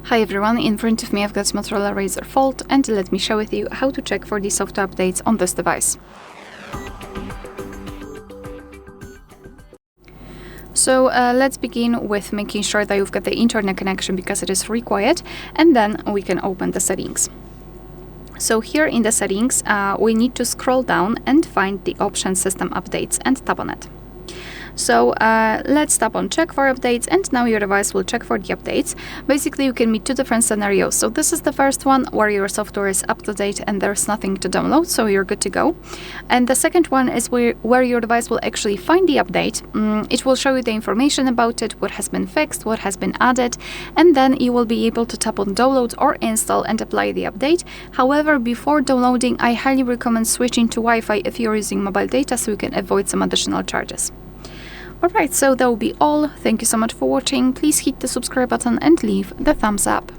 Hi everyone, in front of me I've got MOTOROLA Razr Fold, and let me share with you how to check for the software updates on this device. So let's begin with making sure that you've got the internet connection because it is required, and then we can open the settings. So here in the settings, we need to scroll down and find the option System Updates and tap on it. So let's tap on check for updates, and now your device will check for the updates. Basically, you can meet two different scenarios. So this is the first one where your software is up to date and there's nothing to download, so you're good to go. And the second one is where your device will actually find the update. It will show you the information about it, what has been fixed, what has been added, and then you will be able to tap on download or install and apply the update. However, before downloading, I highly recommend switching to Wi-Fi if you're using mobile data so you can avoid some additional charges. Alright, so that will be all. Thank you so much for watching. Please hit the subscribe button and leave the thumbs up.